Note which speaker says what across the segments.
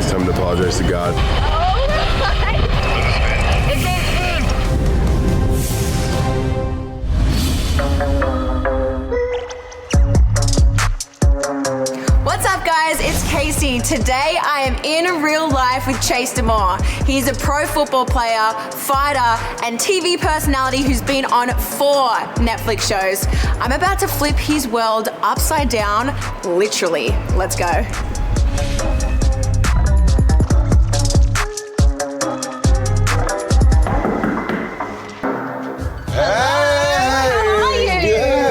Speaker 1: it's time to apologize to God.
Speaker 2: What's up, guys? It's Casey. Today I am in real life with Chase DeMoor. He's a pro football player, fighter, and TV personality who's been on 4 Netflix shows. I'm about to flip his world upside down, literally. Let's go.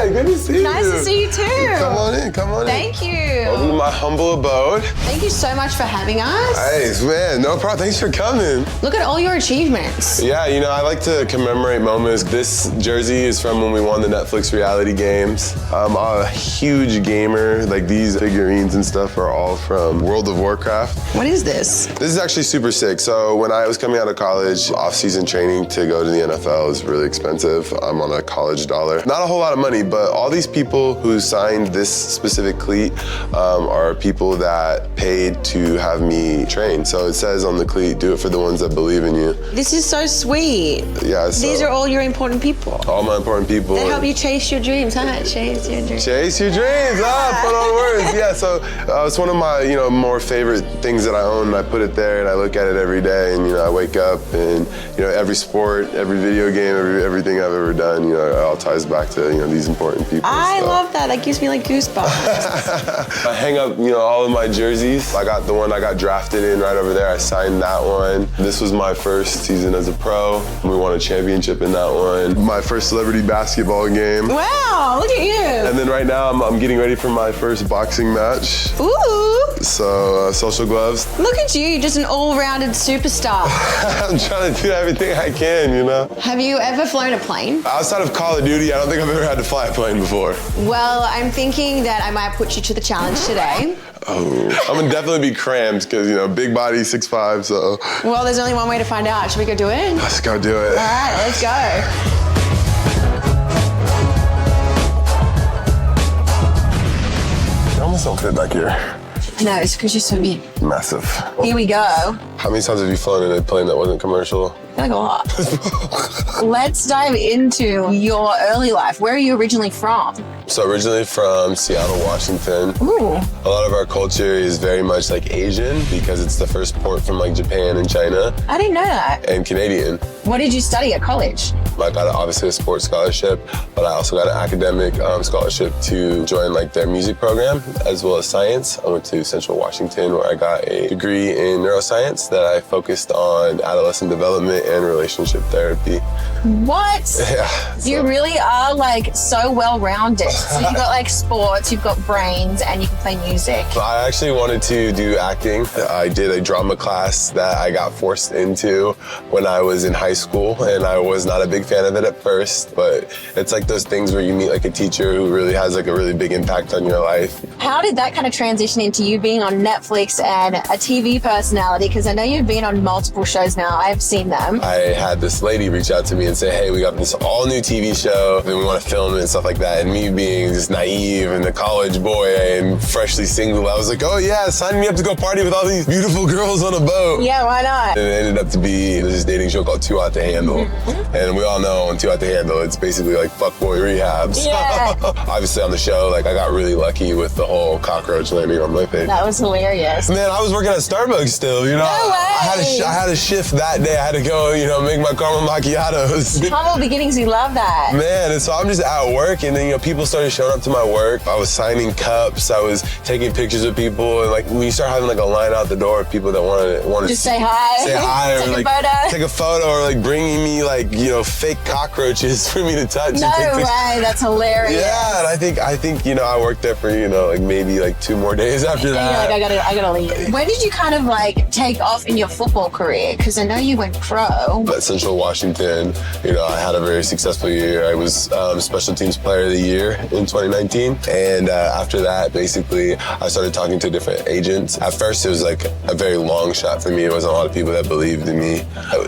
Speaker 1: Good to see you.
Speaker 2: Nice to see you too.
Speaker 1: Come on in, come on in.
Speaker 2: Thank you.
Speaker 1: Welcome to my humble abode.
Speaker 2: Thank you so much for having us.
Speaker 1: Hey, man, no problem. Thanks for coming.
Speaker 2: Look at all your achievements.
Speaker 1: Yeah, you know, I like to commemorate moments. This jersey is from when we won the Netflix reality games. I'm a huge gamer. Like, these figurines and stuff are all from World of Warcraft.
Speaker 2: What is this?
Speaker 1: This is actually super sick. So when I was coming out of college, off-season training to go to the NFL is really expensive. I'm on a college dollar. Not a whole lot of money, but all these people who signed this specific cleat are people that paid to have me train. So it says on the cleat, do it for the ones that believe in you.
Speaker 2: This is so sweet.
Speaker 1: Yeah. So
Speaker 2: these are all your important people.
Speaker 1: all my important people.
Speaker 2: They help you chase your dreams, huh? Chase your dreams.
Speaker 1: Chase your dreams. Put on words. Yeah. So it's one of my, more favorite things that I own. And I put it there, and I look at it every day. And I wake up, and every sport, every video game, everything I've ever done, it all ties back to these important people.
Speaker 2: I love that. That gives me like goosebumps.
Speaker 1: I hang up, all of my jerseys. I got the one I got drafted in right over there. I signed that one. This was my first season as a pro. We won a championship in that one. My first celebrity basketball game.
Speaker 2: Wow, look at you.
Speaker 1: And then right now I'm getting ready for my first boxing match.
Speaker 2: Ooh.
Speaker 1: So social gloves.
Speaker 2: Look at you, you're just an all-rounded superstar.
Speaker 1: I'm trying to do everything I can,
Speaker 2: Have you ever flown a plane?
Speaker 1: Outside of Call of Duty, I don't think I've ever had to fly a plane before.
Speaker 2: Well, I'm thinking that I might put you to the challenge today.
Speaker 1: Oh, I'm gonna definitely be cramped because, big body, 6'5", so.
Speaker 2: Well, there's only one way to find out. Should we go do it?
Speaker 1: Let's go do it.
Speaker 2: All right, let's go.
Speaker 1: I almost don't fit back here.
Speaker 2: No, it's because you're so big.
Speaker 1: Massive.
Speaker 2: Here we go.
Speaker 1: How many times have you flown in a plane that wasn't commercial?
Speaker 2: Like a lot. Let's dive into your early life. Where are you originally from?
Speaker 1: So originally from Seattle, Washington.
Speaker 2: Ooh.
Speaker 1: A lot of our culture is very much like Asian because it's the first port from like Japan and China.
Speaker 2: I didn't know that.
Speaker 1: And Canadian.
Speaker 2: What did you study at college?
Speaker 1: I got obviously a sports scholarship, but I also got an academic scholarship to join like their music program as well as science. I went to Central Washington where I got a degree in neuroscience that I focused on adolescent development and relationship therapy.
Speaker 2: What?
Speaker 1: Yeah.
Speaker 2: You really are like so well-rounded. So you've got like sports, you've got brains, and you can play music.
Speaker 1: I actually wanted to do acting. I did a drama class that I got forced into when I was in high school, and I was not a big fan of it at first, but it's like those things where you meet like a teacher who really has like a really big impact on your life.
Speaker 2: How did that kind of transition into you being on Netflix and a TV personality? Because I know you've been on multiple shows now. I've seen them.
Speaker 1: I had this lady reach out to me and say, hey, we got this all new TV show and we want to film it and stuff like that. And me being just naive and a college boy and freshly single, I was like, oh yeah, sign me up to go party with all these beautiful girls on a boat.
Speaker 2: Yeah, why not?
Speaker 1: And it ended up to be this dating show called Too Hot to Handle. And we all know on Too Hot to Handle, it's basically like fuckboy rehab. So
Speaker 2: Yeah.
Speaker 1: obviously on the show, like I got really lucky with the whole cockroach landing on my face.
Speaker 2: That was hilarious.
Speaker 1: Man, I was working at Starbucks still,
Speaker 2: No way.
Speaker 1: I had a shift that day. I had to go, make my caramel macchiatos.
Speaker 2: Humble beginnings, we love that.
Speaker 1: Man, and so I'm just at work, and then people started showing up to my work. I was signing cups, I was taking pictures of people, and like when you start having like a line out the door of people that want to
Speaker 2: Just say hi.
Speaker 1: say hi, or
Speaker 2: Take
Speaker 1: like
Speaker 2: a photo.
Speaker 1: take a photo, or like bringing me like fake cockroaches for me to touch.
Speaker 2: No
Speaker 1: and take pictures.
Speaker 2: way, that's hilarious.
Speaker 1: Yeah, and I think I worked there for like maybe like 2 more days after
Speaker 2: And
Speaker 1: that.
Speaker 2: you're like, I gotta leave. When did you kind of like take off in your football career? Because I know you went pro.
Speaker 1: At Central Washington, I had a very successful year. I was Special Teams Player of the Year in 2019. And after that, basically, I started talking to different agents. At first, it was like a very long shot for me. There wasn't a lot of people that believed in me.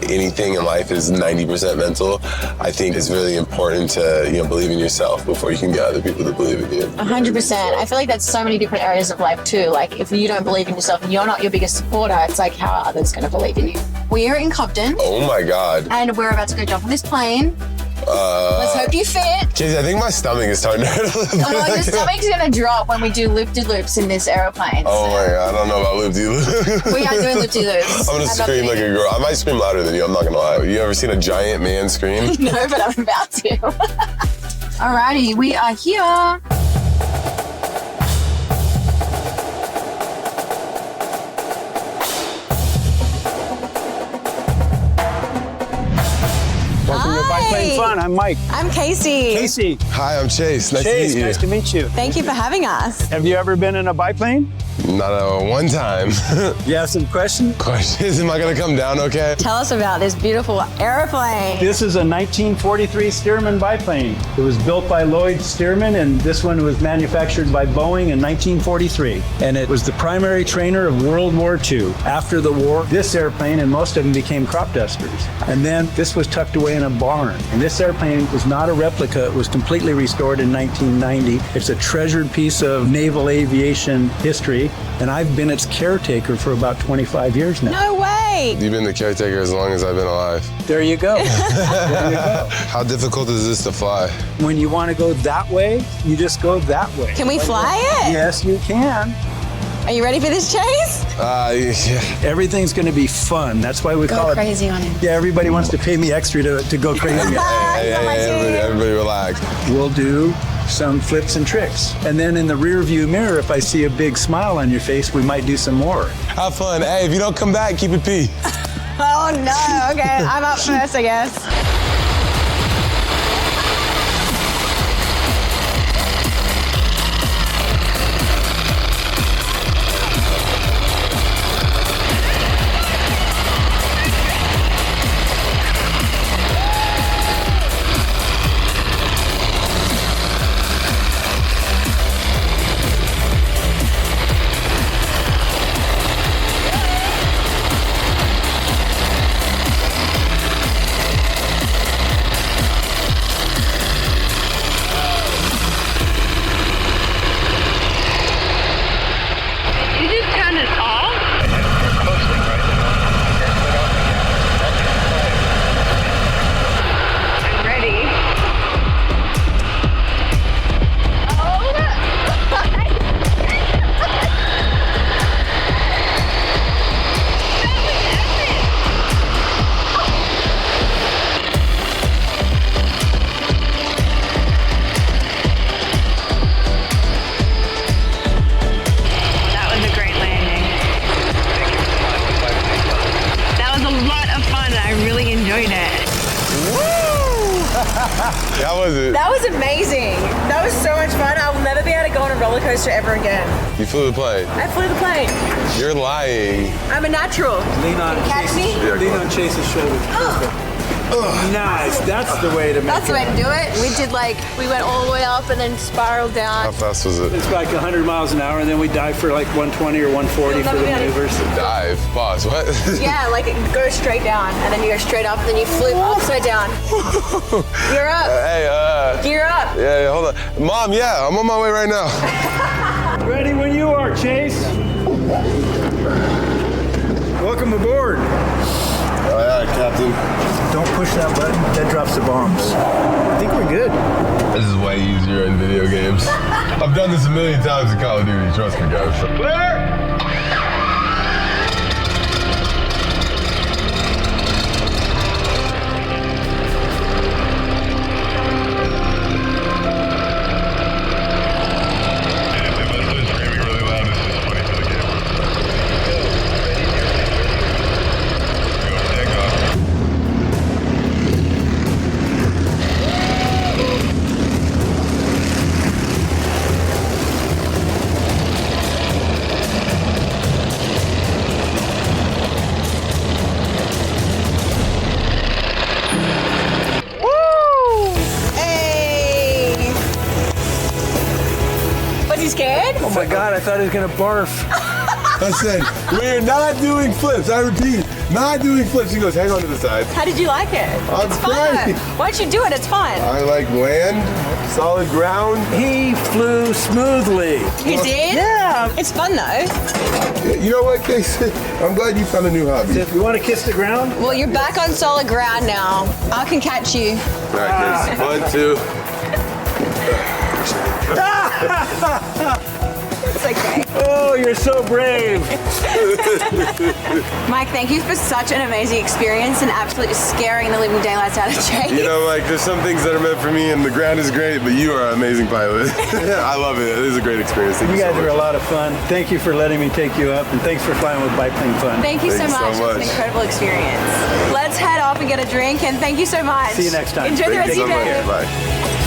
Speaker 1: Anything in life is 90% mental. I think it's really important to, believe in yourself before you can get other people to believe in you.
Speaker 2: 100%. I feel like that's so many different areas of life too. Like if you don't believe in yourself and you're not your biggest supporter, it's like how are others going to believe in you? We're in Compton.
Speaker 1: Oh my God.
Speaker 2: And we're about to go jump on this plane. Let's hope you fit.
Speaker 1: Casey, I think my stomach is starting to hurt a little bit.
Speaker 2: Oh, your stomach's going to drop when we do loop-de-loops in this aeroplane.
Speaker 1: Oh my God, I don't know about loop-de-loops.
Speaker 2: We are doing loop-de-loops.
Speaker 1: I'm going to scream like a girl. I might scream louder than you, I'm not going to lie. You ever seen a giant man scream?
Speaker 2: No, but I'm about to. Alrighty, we are here.
Speaker 3: Welcome to Biplane Fun. I'm Mike.
Speaker 2: I'm Casey.
Speaker 3: Casey.
Speaker 1: Hi, I'm Chase. Nice to
Speaker 3: Chase,
Speaker 1: meet you.
Speaker 3: nice to meet you.
Speaker 2: Thank you for having us.
Speaker 3: Have you ever been in a biplane?
Speaker 1: Not one time.
Speaker 3: You have some questions?
Speaker 1: Questions? Am I going to come down okay?
Speaker 2: Tell us about this beautiful airplane.
Speaker 3: This is a 1943 Stearman biplane. It was built by Lloyd Stearman, and this one was manufactured by Boeing in 1943. And it was the primary trainer of World War II. After the war, this airplane and most of them became crop dusters. And then this was tucked away in a barn. And this airplane was not a replica. It was completely restored in 1990. It's a treasured piece of naval aviation history. And I've been its caretaker for about 25 years now.
Speaker 2: No way.
Speaker 1: You've been the caretaker as long as I've been alive.
Speaker 3: There you go. There you go.
Speaker 1: How difficult is this to fly?
Speaker 3: When you want to go that way, you just go that way.
Speaker 2: Can we fly it?
Speaker 3: Yes, you can.
Speaker 2: Are you ready for this, Chase?
Speaker 1: Yeah.
Speaker 3: Everything's going to be fun. That's why we call
Speaker 2: Go
Speaker 3: it.
Speaker 2: crazy on it.
Speaker 3: Yeah, everybody wants to pay me extra to go crazy.
Speaker 1: Hey, everybody relax.
Speaker 3: We'll do some flips and tricks. And then in the rear view mirror, if I see a big smile on your face, we might do some more.
Speaker 1: Have fun. Hey, if you don't come back, keep it pee.
Speaker 2: Oh no, okay, I'm up first, I guess.
Speaker 1: How was it?
Speaker 2: That was amazing. That was so much fun. I'll never be able to go on a roller coaster ever again.
Speaker 1: You flew the plane.
Speaker 2: I flew the plane.
Speaker 1: You're lying.
Speaker 2: I'm a natural.
Speaker 3: Lean on
Speaker 2: Catch me?
Speaker 3: Lean on Chase's shoulder. Nice. That's the way to make
Speaker 2: That's the way to do it. We went all the way up and then spiraled
Speaker 1: How
Speaker 2: down.
Speaker 1: fast was it?
Speaker 3: It's like 100 miles an hour, and then we dive for like 120 or 140 for the maneuvers.
Speaker 1: Dive. Pause. What?
Speaker 2: Yeah, like it goes straight down and then you go straight up and then you flip upside down. You're up.
Speaker 1: Hey,
Speaker 2: Gear up.
Speaker 1: yeah, hold on. Mom, yeah, I'm on my way right now.
Speaker 3: Ready when you are, Chase. Welcome aboard.
Speaker 1: All right, Captain.
Speaker 3: Don't push that button. That drops the bombs. I think we're good.
Speaker 1: This is way easier in video games. I've done this a million times in Call of Duty, trust me, guys. Clear!
Speaker 3: God, I thought he was gonna barf.
Speaker 1: I said, we're not doing flips. I repeat, not doing flips. He goes, hang on to the side.
Speaker 2: How did you like it?
Speaker 1: I'm
Speaker 2: It's fun.
Speaker 1: trying.
Speaker 2: Why don't you do it? It's fun.
Speaker 1: I like land, solid ground.
Speaker 3: He flew smoothly.
Speaker 2: You did?
Speaker 3: Yeah.
Speaker 2: It's fun though.
Speaker 1: You know what, Casey? I'm glad you found a new hobby.
Speaker 3: You want to kiss the ground?
Speaker 2: Well, you're back on solid ground now. I can catch you.
Speaker 1: All right, Casey. 1, 2.
Speaker 2: It's okay.
Speaker 3: Oh, you're so brave.
Speaker 2: Mike, thank you for such an amazing experience and absolutely scaring the living daylights out of Chase.
Speaker 1: You know, like, there's some things that are meant for me, and the ground is great, but you are an amazing pilot. I love it. It is a great experience. Thank
Speaker 3: You
Speaker 1: you
Speaker 3: guys
Speaker 1: so
Speaker 3: are a
Speaker 1: much.
Speaker 3: lot of fun. Thank you for letting me take you up, and thanks for flying with Biplane Fun.
Speaker 2: Thank you so
Speaker 1: Thank you so
Speaker 2: much. It was
Speaker 1: much.
Speaker 2: an incredible experience. Let's head off and get a drink, and thank you so much.
Speaker 3: See you next time.
Speaker 2: Enjoy the
Speaker 1: Thank
Speaker 2: rest
Speaker 1: you
Speaker 2: of
Speaker 1: so
Speaker 2: your day.
Speaker 1: much. Bye.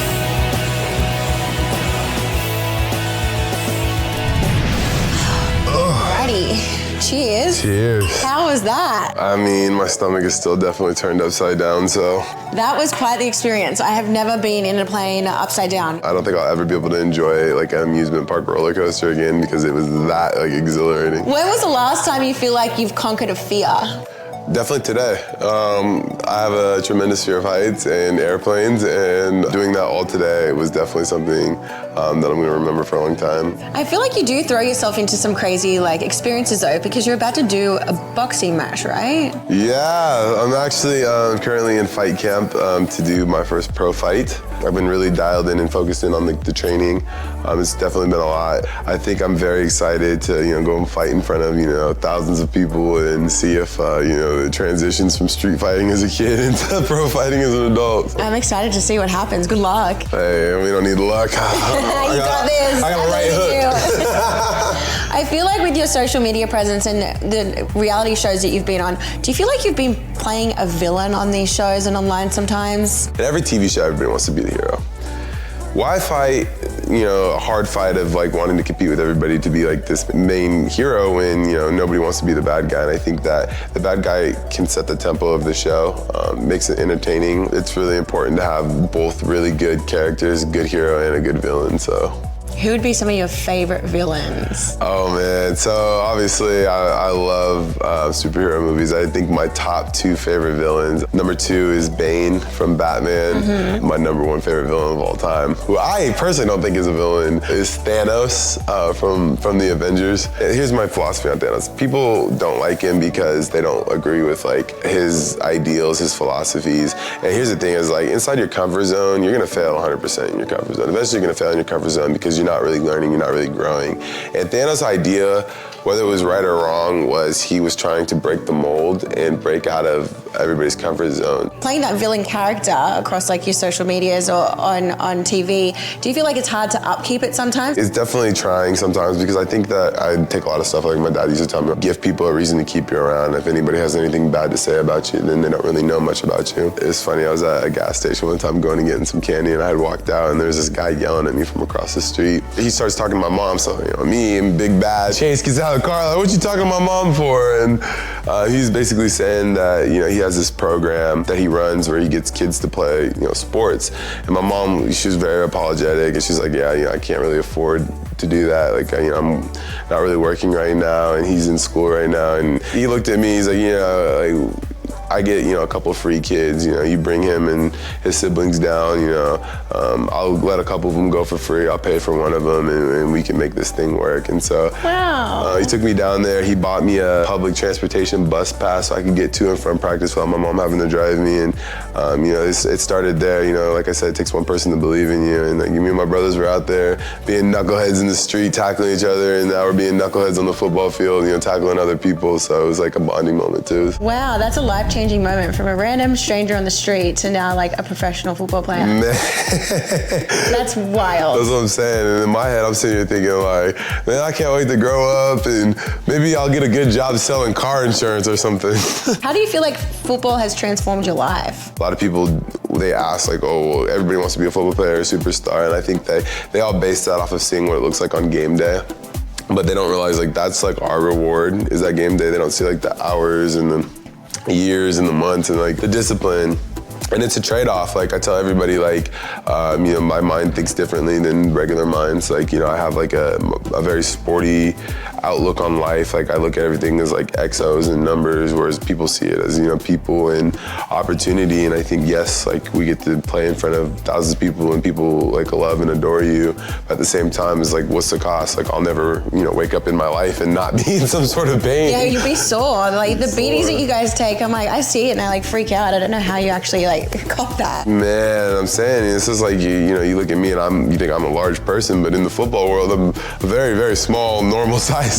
Speaker 2: Alrighty. Cheers.
Speaker 1: Cheers.
Speaker 2: How was that?
Speaker 1: I mean, my stomach is still definitely turned upside down, so
Speaker 2: That was quite the experience. I have never been in a plane upside down.
Speaker 1: I don't think I'll ever be able to enjoy like an amusement park roller coaster again because it was that like exhilarating.
Speaker 2: When was the last time you feel like you've conquered a fear?
Speaker 1: Definitely today. I have a tremendous fear of heights and airplanes, and doing that all today was definitely something that I'm going to remember for a long time.
Speaker 2: I feel like you do throw yourself into some crazy like experiences though, because you're about to do a boxing match, right?
Speaker 1: Yeah, I'm actually currently in fight camp to do my first pro fight. I've been really dialed in and focused in on the training. It's definitely been a lot. I think I'm very excited to go and fight in front of thousands of people and see if it transitions from street fighting as a kid into pro fighting as an adult.
Speaker 2: I'm excited to see what happens. Good luck.
Speaker 1: Hey, we don't need luck.
Speaker 2: You got this.
Speaker 1: I got a right
Speaker 2: believe
Speaker 1: hook.
Speaker 2: you. I feel like with your social media presence and the reality shows that you've been on, do you feel like you've been playing a villain on these shows and online sometimes?
Speaker 1: In every TV show, everybody wants to be the hero. Why fight, a hard fight of like wanting to compete with everybody to be like this main hero when, nobody wants to be the bad guy? And I think that the bad guy can set the tempo of the show, makes it entertaining. It's really important to have both really good characters, a good hero and a good villain, so.
Speaker 2: Who would be some of your favorite villains?
Speaker 1: Oh man, so obviously I love superhero movies. I think my top 2 favorite villains, number 2 is Bane from Batman. My number 1 favorite villain of all time, who I personally don't think is a villain, is Thanos from the Avengers. Here's my philosophy on Thanos. People don't like him because they don't agree with like his ideals, his philosophies. And here's the thing is like inside your comfort zone, you're gonna fail 100% in your comfort zone. Eventually you're gonna fail in your comfort zone because you're not really learning, you're not really growing. And Thanos' idea, whether it was right or wrong, was he was trying to break the mold and break out of everybody's comfort zone.
Speaker 2: Playing that villain character across like your social medias or on TV, do you feel like it's hard to upkeep it sometimes?
Speaker 1: It's definitely trying sometimes because I think that I take a lot of stuff, like my dad used to tell me, give people a reason to keep you around. If anybody has anything bad to say about you, then they don't really know much about you. It's funny, I was at a gas station one time going and getting some candy and I had walked out and there was this guy yelling at me from across the street. He starts talking to my mom, so me and Big Bad, Chase gets out of the car, like, what you talking to my mom for? And he's basically saying that, he has this program that he runs where he gets kids to play, sports. And my mom, she was very apologetic and she's like, yeah, I can't really afford to do that. Like, I'm not really working right now and he's in school right now. And he looked at me, he's like, I get, a couple free kids, you bring him and his siblings down, I'll let a couple of them go for free, I'll pay for one of them and we can make this thing work. And so
Speaker 2: Wow.
Speaker 1: He took me down there, he bought me a public transportation bus pass so I could get to and from practice without my mom having to drive me. And it started there, like I said, it takes one person to believe in you. And like, me and my brothers were out there being knuckleheads in the street, tackling each other, and now we're being knuckleheads on the football field, tackling other people. So it was like a bonding moment too.
Speaker 2: Wow, that's a life-changing moment from a random stranger on the street to now like a professional football player.
Speaker 1: Man.
Speaker 2: That's wild.
Speaker 1: That's what I'm saying. And in my head, I'm sitting here thinking like, man, I can't wait to grow up and maybe I'll get a good job selling car insurance or something.
Speaker 2: How do you feel like football has transformed your life?
Speaker 1: A lot of people, they ask like, oh, well, everybody wants to be a football player or a superstar. And I think they all base that off of seeing what it looks like on game day. But they don't realize like that's like our reward is that game day. They don't see like the hours and the years and the months and like the discipline And it's a trade-off. Like I tell everybody, like, you know, my mind thinks differently than regular minds. Like, you know, I have like a very sporty outlook on life. Like I look at everything as like XOs and numbers, whereas people see it as, you know, people and opportunity. And I think, yes, like we get to play in front of thousands of people and people like love and adore you. But at the same time, it's like, what's the cost? Like I'll never, you know, wake up in my life and not be in some sort of pain.
Speaker 2: Yeah, you'd be sore. Like the beatings that you guys take, I'm like, I see it and I like freak out. I don't know how you actually like cop that.
Speaker 1: Man, I'm saying, it's just like, you know, you look at me and you think I'm a large person, but in the football world, I'm a very, very small, normal size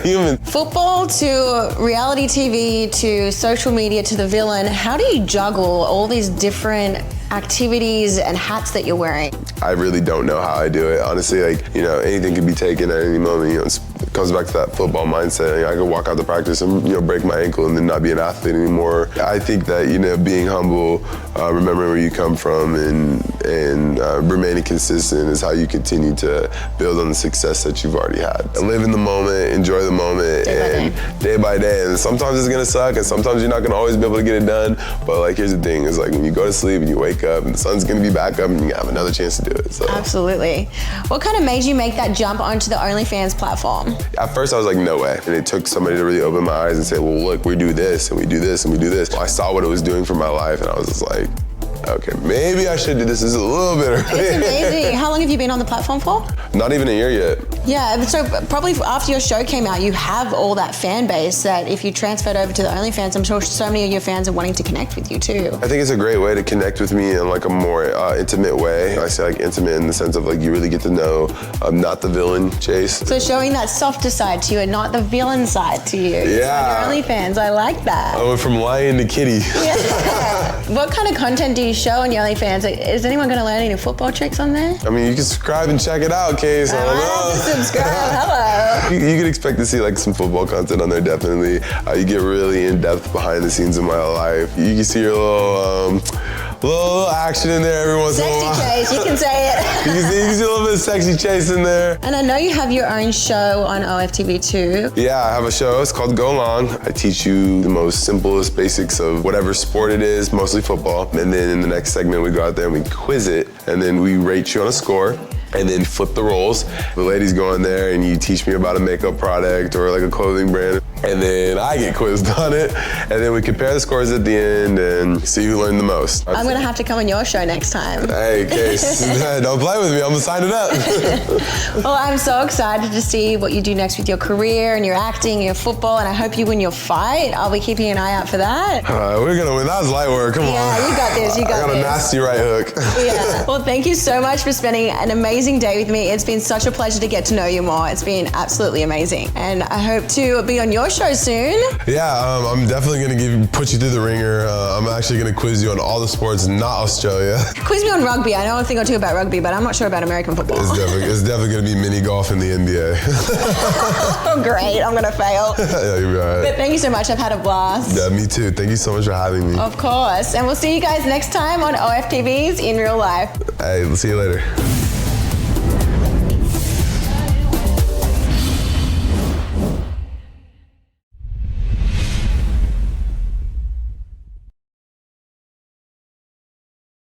Speaker 1: human.
Speaker 2: Football to reality TV to social media to the villain, how do you juggle all these different activities and hats that you're wearing?
Speaker 1: I really don't know how I do it. Honestly, like, you know, anything can be taken at any moment. You know, it comes back to that football mindset. You know, I could walk out the practice and, you know, break my ankle and then not be an athlete anymore. I think that, you know, being humble, remembering where you come from and remaining consistent is how you continue to build on the success that you've already had. And live in the moment, enjoy the moment, day by day. And sometimes it's gonna suck and sometimes you're not gonna always be able to get it done. But like, here's the thing, is like when you go to sleep and you wake up and the sun's gonna be back up and you have another chance to do it. So.
Speaker 2: Absolutely. What kind of made you make that jump onto the OnlyFans platform?
Speaker 1: At first I was like, no way. And it took somebody to really open my eyes and say, well, look, we do this and we do this and we do this. I saw what it was doing for my life and I was just like, okay, maybe I should do this. This is a little bit early.
Speaker 2: It's amazing. How long have you been on the platform for?
Speaker 1: Not even a year yet.
Speaker 2: Yeah, so probably after your show came out, you have all that fan base that if you transferred over to the OnlyFans, I'm sure so many of your fans are wanting to connect with you too.
Speaker 1: I think it's a great way to connect with me in like a more intimate way. I say like intimate in the sense of like you really get to know I'm not the villain, Chase.
Speaker 2: So showing that softer side to you and not the villain side to you.
Speaker 1: Yeah.
Speaker 2: On your OnlyFans, I like that.
Speaker 1: I went from lion to kitty.
Speaker 2: Yeah. What kind of content do you show on your OnlyFans? Is anyone going to learn any football tricks on there?
Speaker 1: I mean, you can subscribe and check it out, Case. I don't know.
Speaker 2: Subscribe. Hello.
Speaker 1: You can expect to see like some football content on there, definitely. You get really in depth behind the scenes of my life. You can see your little action in there every once in a while.
Speaker 2: Sexy Chase, you can say it.
Speaker 1: You can see a little bit of sexy Chase in there.
Speaker 2: And I know you have your own show on OFTV too.
Speaker 1: Yeah, I have a show. It's called Go Long. I teach you the most simplest basics of whatever sport it is, mostly football. And then in the next segment, we go out there and we quiz it. And then we rate you on a score. And then flip the roles. The ladies go in there and you teach me about a makeup product or like a clothing brand. And then I get quizzed on it. And then we compare the scores at the end and see who learned the most.
Speaker 2: I'm gonna have to come on your show next time.
Speaker 1: Hey, Case, don't play with me. I'm gonna sign it up.
Speaker 2: Well, I'm so excited to see what you do next with your career and your acting, your football, and I hope you win your fight. I'll be keeping an eye out for that.
Speaker 1: We're gonna win. That was light work. Come on.
Speaker 2: Yeah, you got this. You got this.
Speaker 1: I got a nasty right hook.
Speaker 2: Yeah. Well, thank you so much for spending an amazing day with me. It's been such a pleasure to get to know you more. It's been absolutely amazing. And I hope to be on your show soon.
Speaker 1: Yeah, I'm definitely gonna put you through the ringer. I'm actually gonna quiz you on all the sports, not Australia.
Speaker 2: Quiz me on rugby. I know a thing or two about rugby, but I'm not sure about American football.
Speaker 1: It's definitely gonna be mini golf in the NBA.
Speaker 2: Oh, great. I'm gonna fail.
Speaker 1: Yeah, you'll be all right.
Speaker 2: But thank you so much. I've had a blast.
Speaker 1: Yeah, me too. Thank you so much for having me.
Speaker 2: Of course. And we'll see you guys next time on OFTV's In Real Life.
Speaker 1: Hey, we'll see you later.